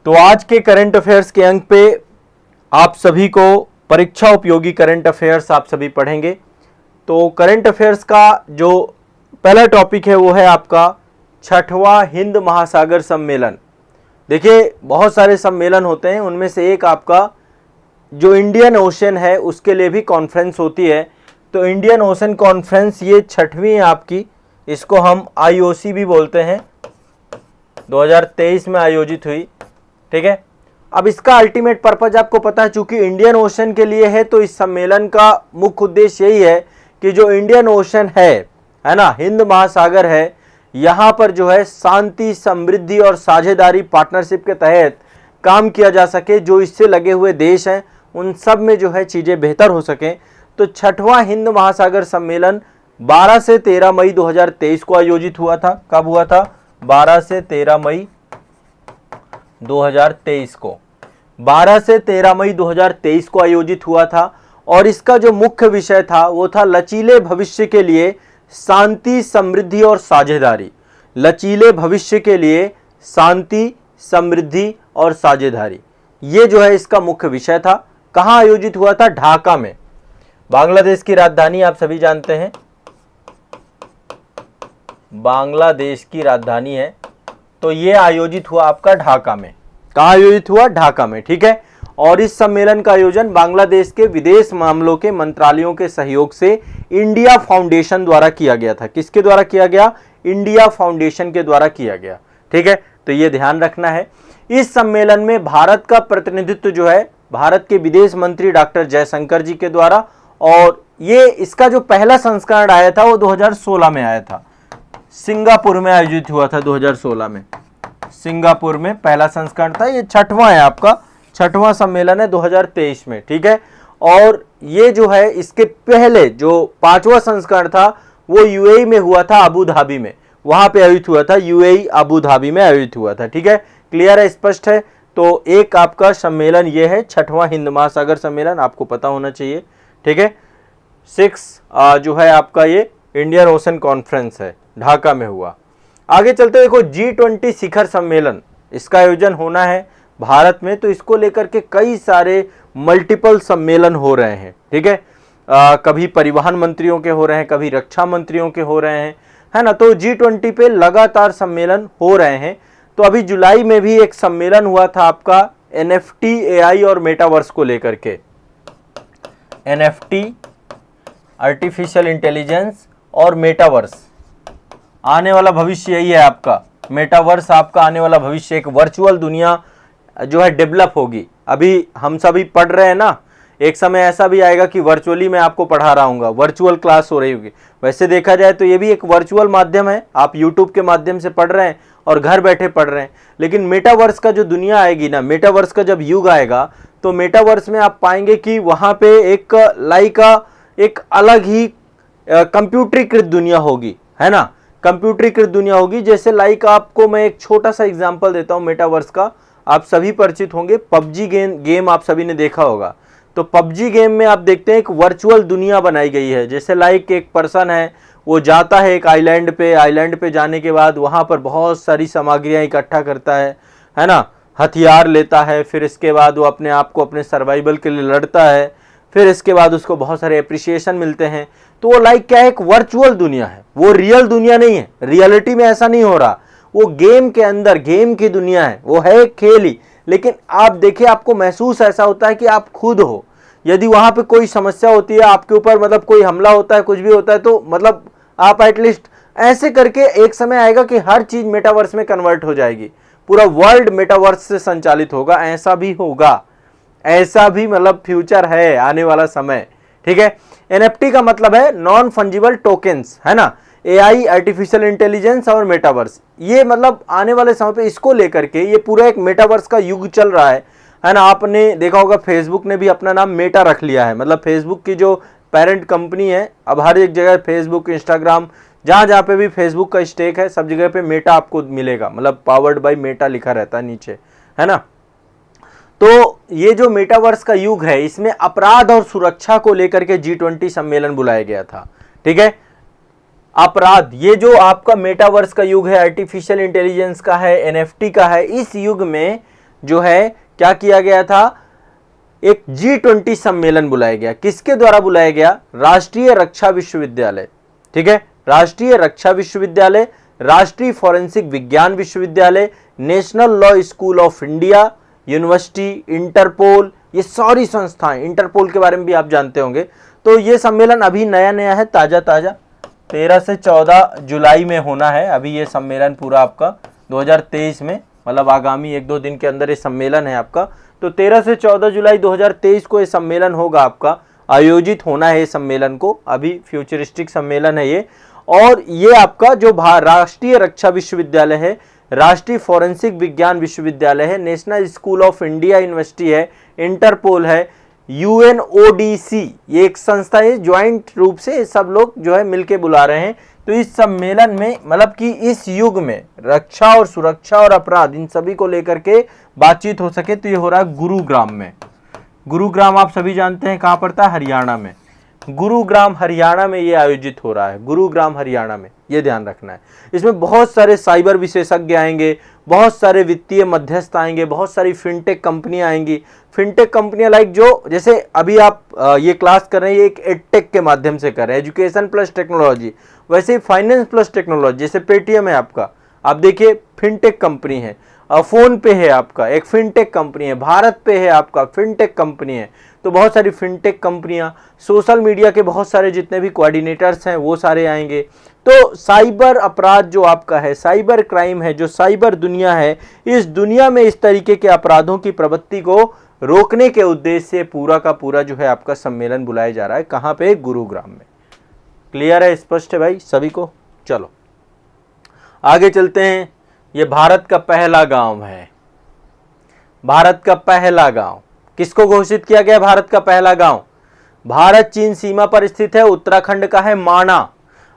तो आज के करंट अफेयर्स के अंक पे आप सभी को परीक्षा उपयोगी करंट अफेयर्स आप सभी पढ़ेंगे। तो करंट अफेयर्स का जो पहला टॉपिक है वो है आपका छठवां हिंद महासागर सम्मेलन। देखिए बहुत सारे सम्मेलन होते हैं, उनमें से एक आपका जो इंडियन ओशन है उसके लिए भी कॉन्फ्रेंस होती है। तो इंडियन ओशन कॉन्फ्रेंस ये छठवीं है आपकी, इसको हम आईओसी भी बोलते हैं, 2023 में आयोजित हुई। ठीक है, अब इसका अल्टीमेट पर्पज आपको पता है, चूंकि इंडियन ओशन के लिए है तो इस सम्मेलन का मुख्य उद्देश्य यही है कि जो इंडियन ओशन है ना, हिंद महासागर है, यहाँ पर जो है शांति, समृद्धि और साझेदारी पार्टनरशिप के तहत काम किया जा सके। जो इससे लगे हुए देश हैं उन सब में जो है चीज़ें बेहतर हो सकें। तो छठवां हिंद महासागर सम्मेलन 12 से 13 मई 2023 को आयोजित हुआ था। कब हुआ था? 12 से 13 मई 2023 को। 12 से 13 मई 2023 को आयोजित हुआ था और इसका जो मुख्य विषय था वो था लचीले भविष्य के लिए शांति, समृद्धि और साझेदारी। लचीले भविष्य के लिए शांति, समृद्धि और साझेदारी, ये जो है इसका मुख्य विषय था। कहाँ आयोजित हुआ था? ढाका में। बांग्लादेश की राजधानी आप सभी जानते हैं, बांग्लादेश की राजधानी है। तो ये आयोजित हुआ आपका ढाका में। कहाँ आयोजित हुआ? ढाका में। ठीक है, और इस सम्मेलन का आयोजन बांग्लादेश के विदेश मामलों के मंत्रालयों के सहयोग से इंडिया फाउंडेशन द्वारा किया गया था। किसके द्वारा किया गया? इंडिया फाउंडेशन के द्वारा किया गया। ठीक है, तो ये ध्यान रखना है। इस सम्मेलन में भारत का प्रतिनिधित्व जो है भारत के विदेश मंत्री डॉक्टर जयशंकर जी के द्वारा, और ये इसका जो पहला संस्करण आया था वो 2016 में आया था, सिंगापुर में आयोजित हुआ था 2016 में। सिंगापुर में पहला संस्करण था। ये छठवां है आपका, छठवां सम्मेलन है 2023 में। ठीक है, और ये जो है इसके पहले जो पांचवा संस्करण था वो यूएई में हुआ था, अबू धाबी में, वहां पे आयोजित हुआ था, यूएई अबू धाबी में आयोजित हुआ था। ठीक है, क्लियर है, स्पष्ट है। तो एक आपका सम्मेलन ये है छठवां हिंद महासागर सम्मेलन, आपको पता होना चाहिए। ठीक है, 6 जो है आपका ये इंडियन ओशन कॉन्फ्रेंस है, ढाका में हुआ। आगे चलते देखो G20 शिखर सम्मेलन, इसका आयोजन होना है भारत में। तो इसको लेकर के कई सारे मल्टीपल सम्मेलन हो रहे हैं। ठीक है, कभी परिवहन मंत्रियों के हो रहे हैं, कभी रक्षा मंत्रियों के हो रहे हैं, है ना। तो G20 पे लगातार सम्मेलन हो रहे हैं। तो अभी जुलाई में भी एक सम्मेलन हुआ था आपका NFT, AI और मेटावर्स को लेकर के। NFT आर्टिफिशियल इंटेलिजेंस और मेटावर्स, आने वाला भविष्य यही है आपका। मेटावर्स आपका आने वाला भविष्य, एक वर्चुअल दुनिया जो है डेवलप होगी। अभी हम सभी पढ़ रहे हैं ना, एक समय ऐसा भी आएगा कि वर्चुअली मैं आपको पढ़ा रहा हूँ, वर्चुअल क्लास हो रही होगी। वैसे देखा जाए तो ये भी एक वर्चुअल माध्यम है, आप यूट्यूब के माध्यम से पढ़ रहे हैं और घर बैठे पढ़ रहे हैं। लेकिन मेटावर्स का जो दुनिया आएगी ना, मेटावर्स का जब युग आएगा तो मेटावर्स में आप पाएंगे कि वहाँ पे एक अलग ही कंप्यूटरीकृत दुनिया होगी, है ना। कंप्यूटरीकृत दुनिया होगी। जैसे आपको मैं एक छोटा सा एग्जांपल देता हूँ मेटावर्स का, आप सभी परिचित होंगे, पबजी गेम आप सभी ने देखा होगा। तो पबजी गेम में आप देखते हैं एक वर्चुअल दुनिया बनाई गई है। जैसे एक पर्सन है, वो जाता है एक आइलैंड पे जाने के बाद वहाँ पर बहुत सारी सामग्रियाँ इकट्ठा करता है ना, हथियार लेता है, फिर इसके बाद वो अपने आप को अपने सर्वाइवल के लिए लड़ता है, फिर इसके बाद उसको बहुत सारे एप्रिसिएशन मिलते हैं। तो वो क्या है, एक वर्चुअल दुनिया है, वो रियल दुनिया नहीं है। रियलिटी में ऐसा नहीं हो रहा, वो गेम के अंदर गेम की दुनिया है, वो है एक खेल ही। लेकिन आप देखिए, आपको महसूस ऐसा होता है कि आप खुद हो। यदि वहां पे कोई समस्या होती है आपके ऊपर, मतलब कोई हमला होता है, कुछ भी होता है, तो मतलब आप एटलीस्ट ऐसे करके एक समय आएगा कि हर चीज मेटावर्स में कन्वर्ट हो जाएगी, पूरा वर्ल्ड मेटावर्स से संचालित होगा। ऐसा भी होगा, ऐसा भी मतलब फ्यूचर है, आने वाला समय। ठीक है, NFT का मतलब है नॉन फंजिबल टोकन्स, है ना। AI आर्टिफिशियल इंटेलिजेंस और मेटावर्स, ये मतलब आने वाले समय पे इसको लेकर के ये पूरा एक मेटावर्स का युग चल रहा है ना। आपने देखा होगा फेसबुक ने भी अपना नाम मेटा रख लिया है, मतलब फेसबुक की जो पेरेंट कंपनी है, अब हर एक जगह फेसबुक, इंस्टाग्राम, जहाँ जहाँ पे भी फेसबुक का स्टेक है, सब जगह पे मेटा आपको मिलेगा, मतलब पावर्ड बाय मेटा लिखा रहता है नीचे, है ना। तो ये जो मेटावर्स का युग है, इसमें अपराध और सुरक्षा को लेकर के G20 सम्मेलन बुलाया गया था। ठीक है, अपराध, ये जो आपका मेटावर्स का युग है, आर्टिफिशियल इंटेलिजेंस का है, NFT का है, इस युग में जो है क्या किया गया था, एक G20 सम्मेलन बुलाया गया। किसके द्वारा बुलाया गया? राष्ट्रीय रक्षा विश्वविद्यालय, ठीक है, राष्ट्रीय रक्षा विश्वविद्यालय, राष्ट्रीय फोरेंसिक विज्ञान विश्वविद्यालय, national law school of India, university, Interpol, ये सारी संस्थाएं, इंटरपोल के बारे में भी आप जानते होंगे। तो ये सम्मेलन अभी नया नया है, ताजा ताजा 13 से 14 जुलाई में होना है। अभी ये सम्मेलन पूरा आपका 2023 में, मतलब आगामी 1-2 दिन के अंदर ये सम्मेलन है आपका। तो 13 से 14 जुलाई 2023 को ये सम्मेलन होगा आपका, आयोजित होना है। ये सम्मेलन को अभी फ्यूचरिस्टिक सम्मेलन है ये। और ये आपका जो राष्ट्रीय रक्षा विश्वविद्यालय है, राष्ट्रीय फोरेंसिक विज्ञान विश्वविद्यालय है, national school of India university है, इंटरपोल है, UNODC, ये एक संस्था है, ज्वाइंट रूप से सब लोग जो है मिलके बुला रहे हैं। तो इस सम्मेलन में मतलब कि इस युग में रक्षा और सुरक्षा और अपराध इन सभी को लेकर के बातचीत हो सके, तो ये हो रहा है गुरुग्राम में। गुरुग्राम आप सभी जानते हैं कहाँ पड़ता है? हरियाणा में। गुरुग्राम हरियाणा में ये आयोजित हो रहा है, गुरुग्राम हरियाणा में, ये ध्यान रखना है। इसमें बहुत सारे साइबर विशेषज्ञ आएंगे, बहुत सारे वित्तीय मध्यस्थ आएंगे, बहुत सारी फिनटेक कंपनियां आएंगी। फिनटेक कंपनियां लाइक जो जैसे अभी आप ये क्लास कर रहे हैं, ये एक एडटेक के माध्यम से कर रहे हैं, एजुकेशन प्लस टेक्नोलॉजी, वैसे ही फाइनेंस प्लस टेक्नोलॉजी, जैसे पेटीएम है आपका, आप देखिए फिनटेक कंपनी है, फोन पे है आपका एक फिनटेक कंपनी है, भारत पे है आपका फिनटेक कंपनी है। तो बहुत सारी फिनटेक कंपनियां, सोशल मीडिया के बहुत सारे जितने भी कोऑर्डिनेटर्स हैं वो सारे आएंगे। तो साइबर अपराध जो आपका है, साइबर क्राइम है, जो साइबर दुनिया है, इस दुनिया में इस तरीके के अपराधों की प्रवृत्ति को रोकने के उद्देश्य से पूरा का पूरा जो है आपका सम्मेलन बुलाया जा रहा है। कहाँ पे? गुरुग्राम में। क्लियर है, स्पष्ट है भाई सभी को? चलो आगे चलते हैं। ये भारत का पहला गांव है, भारत का पहला गांव किसको घोषित किया गया? भारत का पहला गांव भारत चीन सीमा पर स्थित है, उत्तराखंड का है माना।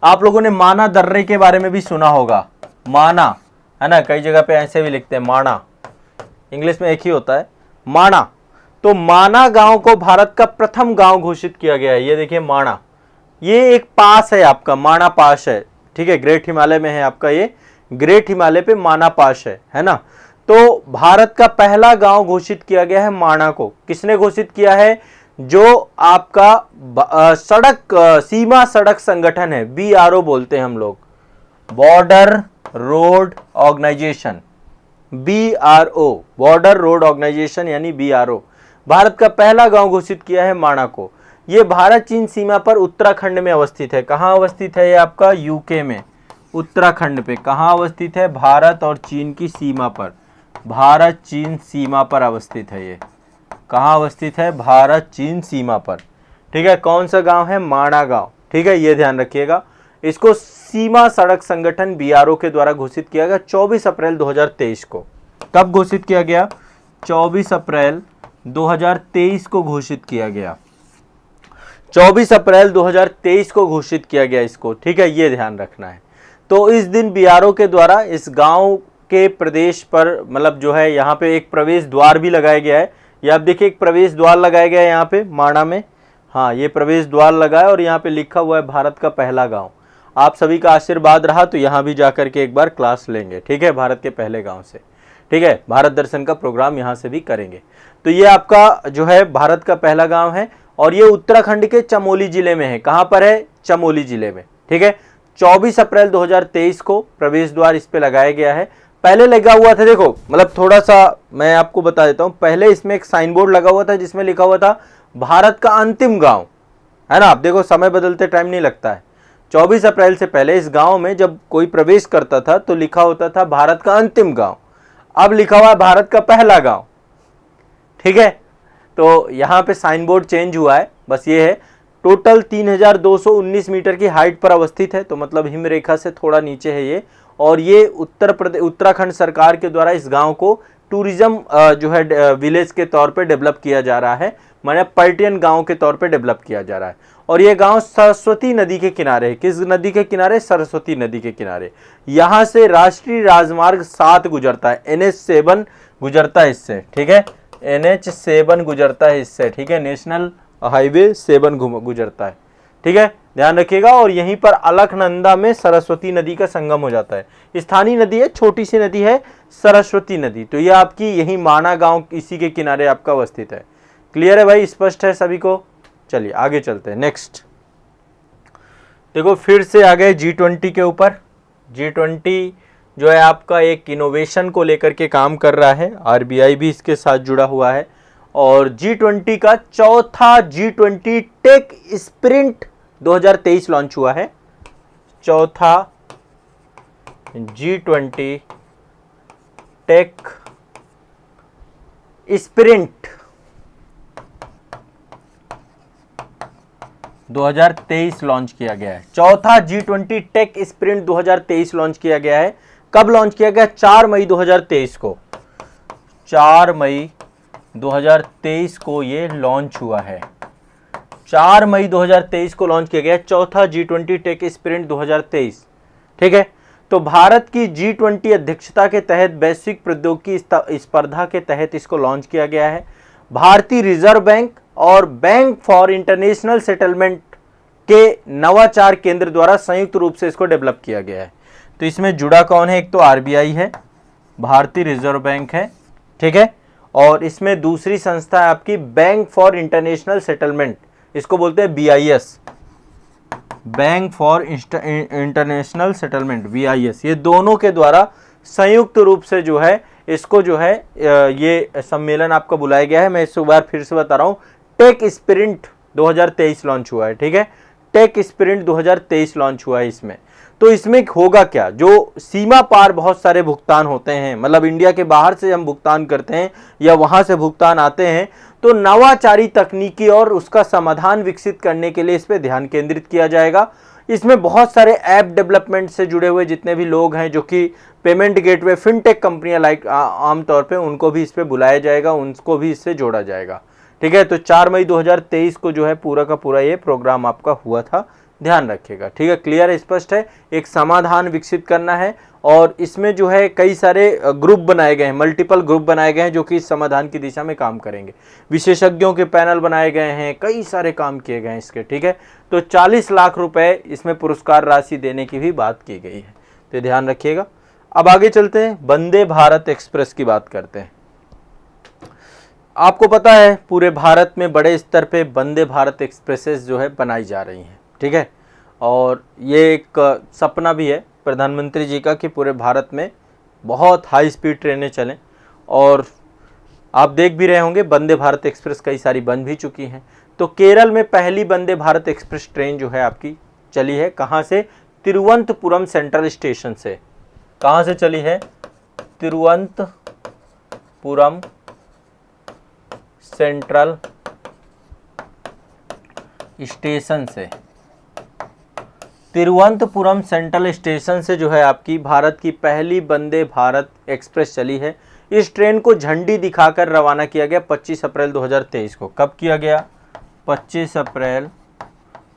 आप लोगों ने माना दर्रे के बारे में भी सुना होगा, माना है ना, कई जगह पे ऐसे भी लिखते हैं माना, इंग्लिश में एक ही होता है माना। तो माना गांव को भारत का प्रथम गांव घोषित किया गया है। ये देखिए माना, ये एक पास है आपका, माना पास है, ठीक है, ग्रेट हिमालय में है आपका, ये ग्रेट हिमालय पे माना पास है ना। तो भारत का पहला गांव घोषित किया गया है माना को। किसने घोषित किया है? जो आपका सड़क सीमा सड़क संगठन है, BRO बोलते हैं हम लोग, border road organisation, BRO, border road organisation यानी BRO। भारत का पहला गांव घोषित किया है माना को। ये भारत चीन सीमा पर उत्तराखंड में अवस्थित है। कहाँ अवस्थित है? ये आपका UK में, उत्तराखंड पे। कहाँ अवस्थित है? भारत और चीन की सीमा पर, भारत चीन सीमा पर अवस्थित है। ये कहाँ अवस्थित है? भारत चीन सीमा पर, ठीक है। कौन सा गांव है? माना गांव, ठीक है, ये ध्यान रखिएगा। इसको सीमा सड़क संगठन BRO के द्वारा घोषित किया गया 24 अप्रैल 2023 को। कब घोषित किया गया? 24 अप्रैल 2023 को घोषित किया गया, 24 अप्रैल 2023 को घोषित किया गया इसको, ठीक है, ये ध्यान रखना है। तो इस दिन BRO के द्वारा इस गांव के प्रदेश पर मतलब जो है यहाँ पे एक प्रवेश द्वार भी लगाया गया है। ये आप देखिए एक प्रवेश द्वार लगाया गया है यहाँ पे माना में, हाँ ये प्रवेश द्वार लगा है और यहाँ पे लिखा हुआ है भारत का पहला गांव। आप सभी का आशीर्वाद रहा तो यहाँ भी जाकर के एक बार क्लास लेंगे, ठीक है, भारत के पहले गांव से, ठीक है। भारत दर्शन का प्रोग्राम यहाँ से भी करेंगे। तो ये आपका जो है भारत का पहला गाँव है और ये उत्तराखंड के चमोली जिले में है। कहाँ पर है? चमोली जिले में, ठीक है। 24 अप्रैल 2023 को प्रवेश द्वार इस पे लगाया गया है। पहले लगा हुआ था, देखो मतलब थोड़ा सा मैं आपको बता देता हूं, पहले इसमें एक साइन बोर्ड लगा हुआ था जिसमें लिखा हुआ था भारत का अंतिम गांव, है ना। आप देखो समय बदलते टाइम नहीं लगता है। 24 अप्रैल से पहले इस गांव में जब कोई प्रवेश करता था तो लिखा होता था भारत का अंतिम गांव, अब लिखा हुआ है भारत का पहला गांव, ठीक है। तो यहाँ पे साइन बोर्ड चेंज हुआ है, बस ये है। टोटल 3219 मीटर की हाइट पर अवस्थित है, तो मतलब हिम रेखा से थोड़ा नीचे है ये। और ये उत्तराखंड सरकार के द्वारा इस गांव को टूरिज्म जो है विलेज के तौर पे डेवलप किया जा रहा है, माने पर्यटन गांव के तौर पे डेवलप किया जा रहा है। और ये गांव सरस्वती नदी के किनारे है। किस नदी के किनारे? सरस्वती नदी के किनारे। यहाँ से राष्ट्रीय राजमार्ग 7 गुजरता है, NH7 गुजरता है इससे, ठीक है, NH7 गुजरता है इससे, ठीक है, नेशनल हाईवे 7 गुजरता है, ठीक है। ध्यान रखिएगा। और यहीं पर अलकनंदा में सरस्वती नदी का संगम हो जाता है। स्थानीय नदी है, छोटी सी नदी है, सरस्वती नदी। तो ये आपकी यही माना गांव इसी के किनारे आपका अवस्थित है। क्लियर है भाई, स्पष्ट है सभी को? चलिए आगे चलते हैं। नेक्स्ट देखो, फिर से आ गए G20 के ऊपर। G20 जो है आपका एक इनोवेशन को लेकर के काम कर रहा है, RBI भी इसके साथ जुड़ा हुआ है। और G20 का चौथा G20 टेक स्प्रिंट 2023 लॉन्च हुआ है। चौथा G20 टेक स्प्रिंट 2023 लॉन्च किया गया है। चौथा G20 टेक स्प्रिंट 2023 लॉन्च किया गया है। कब लॉन्च किया गया? 4 मई 2023 को। 4 मई 2023 को ये लॉन्च हुआ है। 4 मई 2023 को लॉन्च किया गया चौथा G20 टेक स्प्रिंट 2023। ठीक है, तो भारत की G20 अध्यक्षता के तहत वैश्विक प्रौद्योगिकी स्पर्धा के तहत इसको लॉन्च किया गया है। भारतीय रिजर्व बैंक और बैंक फॉर इंटरनेशनल सेटलमेंट के नवाचार केंद्र द्वारा संयुक्त रूप से इसको डेवलप किया गया है। तो इसमें जुड़ा कौन है? एक तो RBI है, भारतीय रिजर्व बैंक है, ठीक है, और इसमें दूसरी संस्था है आपकी बैंक फॉर इंटरनेशनल सेटलमेंट, इसको बोलते हैं BIS, bank for international settlement, BIS। ये दोनों के द्वारा संयुक्त रूप से जो है इसको जो है ये सम्मेलन आपका बुलाया गया है। मैं इस बार फिर से बता रहा हूँ, टेक स्प्रिंट 2023 लॉन्च हुआ है। ठीक है, टेक स्प्रिंट 2023 लॉन्च हुआ है इसमें। तो इसमें होगा क्या? जो सीमा पार बहुत सारे भुगतान होते हैं, मतलब इंडिया के बाहर से हम भुगतान करते हैं या वहां से भुगतान आते हैं, तो नवाचारी तकनीकी और उसका समाधान विकसित करने के लिए इस पे ध्यान केंद्रित किया जाएगा। इसमें बहुत सारे ऐप डेवलपमेंट से जुड़े हुए जितने भी लोग हैं, जो कि पेमेंट गेटवे फिनटेक कंपनियां लाइक आमतौर पे, उनको भी इस पे बुलाया जाएगा, उनको भी इससे जोड़ा जाएगा। ठीक है, तो 4 मई 2023 को जो है पूरा का पूरा ये प्रोग्राम आपका हुआ था, ध्यान रखिएगा। ठीक है, क्लियर है, स्पष्ट है। एक समाधान विकसित करना है और इसमें जो है कई सारे ग्रुप बनाए गए हैं, मल्टीपल ग्रुप बनाए गए हैं जो कि इस समाधान की दिशा में काम करेंगे। विशेषज्ञों के पैनल बनाए गए हैं, कई सारे काम किए गए हैं इसके। ठीक है, तो 40 लाख रुपए इसमें पुरस्कार राशि देने की भी बात की गई है, तो ध्यान रखिएगा। अब आगे चलते हैं, वंदे भारत एक्सप्रेस की बात करते हैं। आपको पता है पूरे भारत में बड़े स्तर पे वंदे भारत एक्सप्रेसेस जो है बनाई जा रही हैं। ठीक है, और ये एक सपना भी है प्रधानमंत्री जी का कि पूरे भारत में बहुत हाई स्पीड ट्रेनें चलें। और आप देख भी रहे होंगे वंदे भारत एक्सप्रेस कई सारी बन भी चुकी हैं। तो केरल में पहली वंदे भारत एक्सप्रेस ट्रेन जो है आपकी चली है, कहाँ से? तिरुवनंतपुरम सेंट्रल स्टेशन से। कहाँ से चली है? तिरुवनंतपुरम सेंट्रल स्टेशन से। तिरुवनंतपुरम सेंट्रल स्टेशन से जो है आपकी भारत की पहली वंदे भारत एक्सप्रेस चली है। इस ट्रेन को झंडी दिखाकर रवाना किया गया 25 अप्रैल 2023 को। कब किया गया? 25 अप्रैल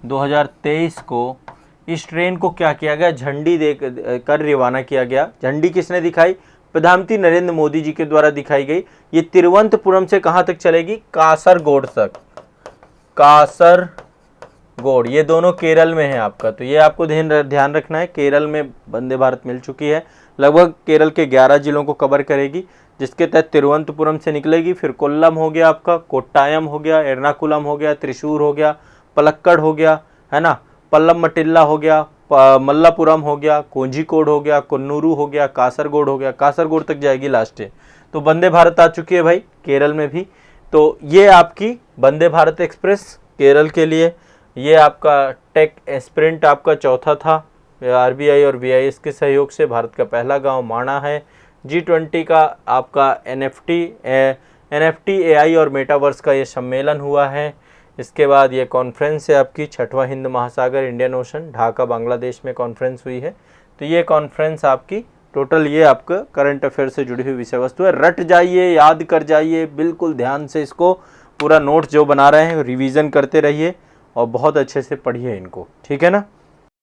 2023 को इस ट्रेन को क्या किया गया? झंडी देकर रवाना किया गया। झंडी किसने दिखाई? प्रधानमंत्री नरेंद्र मोदी जी के द्वारा दिखाई गई। ये तिरुवनंतपुरम से कहाँ तक चलेगी? कासरगोड तक। कासरगोड, ये दोनों केरल में है आपका, तो ये आपको ध्यान रखना है। केरल में वंदे भारत मिल चुकी है, लगभग केरल के 11 जिलों को कवर करेगी, जिसके तहत तिरुवनंतपुरम से निकलेगी, फिर कोल्लम हो गया आपका, कोट्टायम हो गया, एर्नाकुलम हो गया, त्रिशूर हो गया, पलक्कड़ हो गया, है ना, पल्लम मटिल्ला हो गया, मल्लापुरम हो गया, कोझिकोड हो गया, कन्नूरू हो गया, कासरगोड हो गया, कासरगोड तक जाएगी लास्ट है। तो वंदे भारत आ चुकी है भाई केरल में भी। तो ये आपकी वंदे भारत एक्सप्रेस केरल के लिए। ये आपका टेक स्प्रिंट आपका चौथा था। RBI और BIS के सहयोग से भारत का पहला गांव माणा है। G20 का आपका NFT AI और मेटावर्स का ये सम्मेलन हुआ है। इसके बाद ये कॉन्फ्रेंस है आपकी 6वां हिंद महासागर इंडियन ओशन, ढाका बांग्लादेश में कॉन्फ्रेंस हुई है। तो ये कॉन्फ्रेंस आपकी टोटल ये आपका करंट अफेयर से जुड़ी हुई विषय वस्तु है। रट जाइए, याद कर जाइए, बिल्कुल ध्यान से इसको पूरा नोट जो बना रहे हैं रिवीजन करते रहिए और बहुत अच्छे से पढ़िए इनको। ठीक है ना।